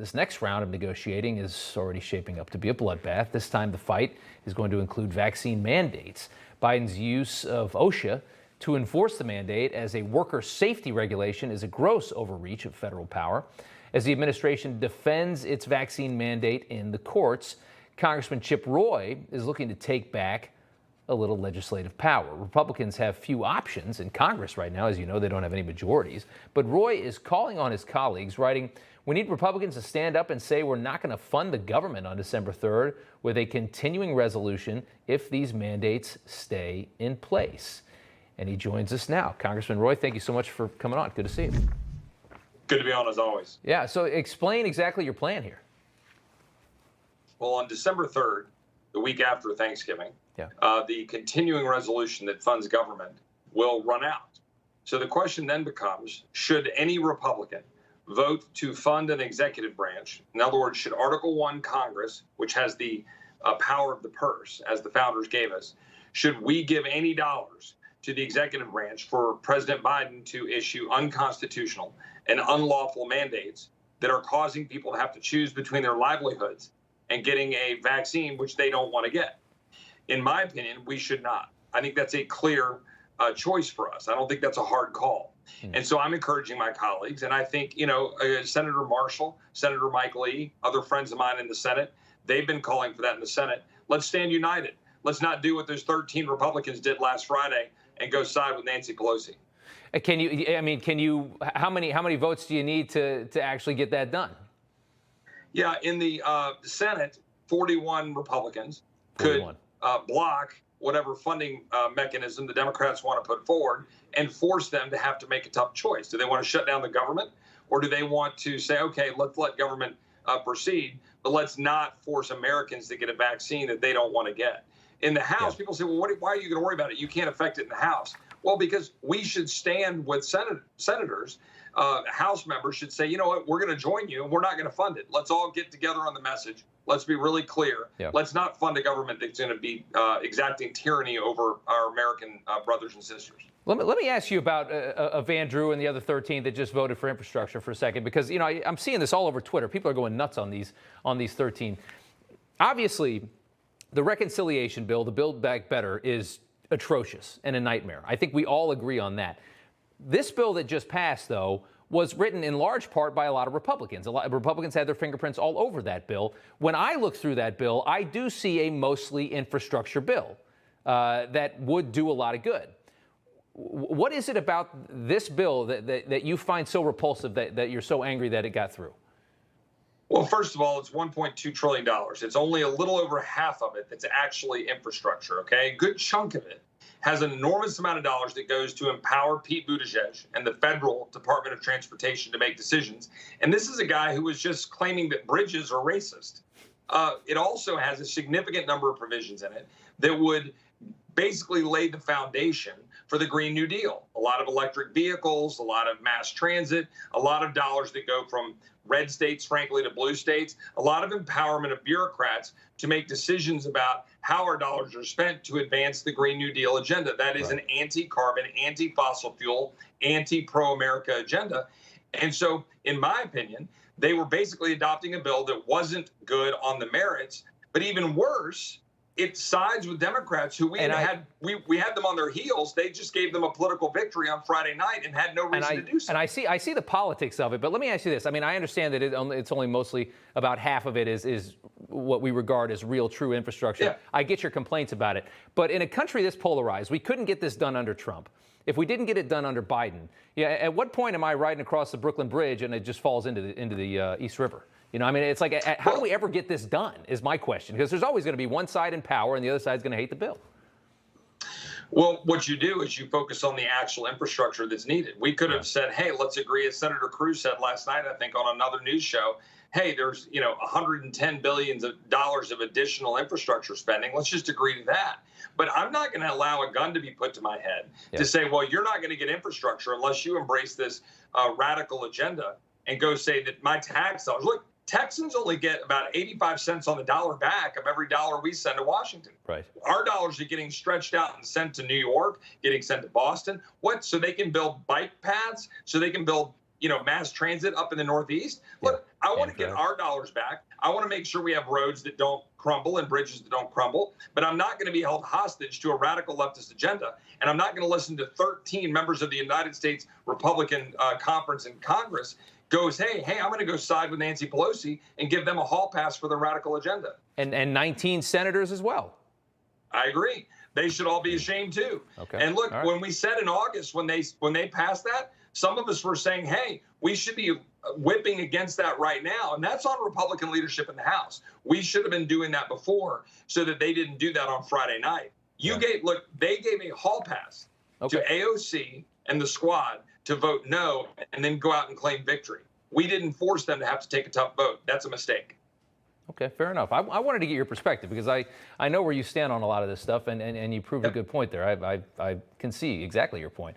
This next round of negotiating is already shaping up to be a bloodbath. This time the fight is going to include vaccine mandates. Biden's use of OSHA to enforce the mandate as a worker safety regulation is a gross overreach of federal power. As the administration defends its vaccine mandate in the courts, Congressman Chip Roy is looking to take back a little legislative power. Republicans have few options in Congress right now. As you know, they don't have any majorities. But Roy is calling on his colleagues, writing, "We need Republicans to stand up and say we're not going to fund the government on December 3rd with a continuing resolution if these mandates stay in place." And he joins us now. Congressman Roy, thank you so much for coming on. Good to see you. Good to be on, as always. Yeah, so explain exactly your plan here. Well, on December 3rd, the week after Thanksgiving, the continuing resolution that funds government will run out. So the question then becomes, should any Republican vote to fund an executive branch? In other words, should Article 1 Congress, which has the power of the purse, as the founders gave us, should we give any dollars to the executive branch for President Biden to issue unconstitutional and unlawful mandates that are causing people to have to choose between their livelihoods and getting a vaccine which they don't want to get? In my opinion, we should not. I think that's a clear choice for us. I don't think that's a hard call. And so I'm encouraging my colleagues, and I think, Senator Marshall, Senator Mike Lee, other friends of mine in the Senate, they've been calling for that in the Senate. Let's stand united. Let's not do what those 13 Republicans did last Friday and go side with Nancy Pelosi. How many votes do you need to actually get that done? Yeah, in the Senate, 41 Republicans could block whatever funding mechanism the Democrats want to put forward and force them to have to make a tough choice. Do they want to shut down the government, or do they want to say, okay, let's let government proceed, but let's not force Americans to get a vaccine that they don't want to get? In the House, people say, well, why are you going to worry about it? You can't affect it in the House. Well, because we should stand with senators. House members should say, you know what, we're going to join you and we're not going to fund it. Let's all get together on the message. Let's be really clear. Let's not fund a government that's going to be exacting tyranny over our American brothers and sisters. Let me ask you about Van Drew and the other 13 that just voted for infrastructure for a second, because I'm seeing this all over Twitter. People are going nuts on these 13. Obviously, the reconciliation bill, the Build Back Better, is atrocious and a nightmare. I think we all agree on that. This bill that just passed, though, was written in large part by a lot of Republicans. A lot of Republicans had their fingerprints all over that bill. When I look through that bill, I do see a mostly infrastructure bill that would do a lot of good. What is it about this bill that you find so repulsive that you're so angry that it got through? Well, first of all, it's $1.2 trillion. It's only a little over half of it that's actually infrastructure, okay? A good chunk of it has an enormous amount of dollars that goes to empower Pete Buttigieg and the federal Department of Transportation to make decisions. And this is a guy who was just claiming that bridges are racist. It also has a significant number of provisions in it that would basically lay the foundation for the Green New Deal. A lot of electric vehicles, a lot of mass transit, a lot of dollars that go from red states, frankly, to blue states, a lot of empowerment of bureaucrats to make decisions about how our dollars are spent to advance the Green New Deal agenda. That is an anti-carbon, anti-fossil fuel, anti-pro-America agenda. And so, in my opinion, they were basically adopting a bill that wasn't good on the merits, but even worse, it sides with Democrats who we had them on their heels. They just gave them a political victory on Friday night and had no reason to do so. And I see the politics of it, but let me ask you this. I mean, I understand that it's only mostly about half of it is what we regard as real, true infrastructure. Yeah. I get your complaints about it. But in a country this polarized, we couldn't get this done under Trump. If we didn't get it done under Biden, at what point am I riding across the Brooklyn Bridge and it just falls into the East River? It's like, how do we ever get this done is my question, because there's always going to be one side in power and the other side's going to hate the bill. Well, what you do is you focus on the actual infrastructure that's needed. We could have said, hey, let's agree, as Senator Cruz said last night, I think, on another news show, hey, there's, $110 billion of additional infrastructure spending. Let's just agree to that. But I'm not going to allow a gun to be put to my head to say, well, you're not going to get infrastructure unless you embrace this radical agenda and go say that my tax dollars. Look, Texans only get about 85 cents on the dollar back of every dollar we send to Washington. Right. Our dollars are getting stretched out and sent to New York, getting sent to Boston. What? So they can build bike paths, so they can build mass transit up in the Northeast. Look, I want to get our dollars back. I want to make sure we have roads that don't crumble and bridges that don't crumble. But I'm not going to be held hostage to a radical leftist agenda. And I'm not going to listen to 13 members of the United States Republican Conference in Congress goes, hey, I'm going to go side with Nancy Pelosi and give them a hall pass for their radical agenda. And 19 senators as well. I agree. They should all be ashamed too. Okay. And look, when we said in August, when they passed that, some of us were saying, hey, we should be whipping against that right now. And that's on Republican leadership in the House. We should have been doing that before so that they didn't do that on Friday night. They gave a hall pass to AOC and the squad to vote no and then go out and claim victory. We didn't force them to have to take a tough vote. That's a mistake. Okay, fair enough. I wanted to get your perspective because I know where you stand on a lot of this stuff, and you proved a good point there. I can see exactly your point.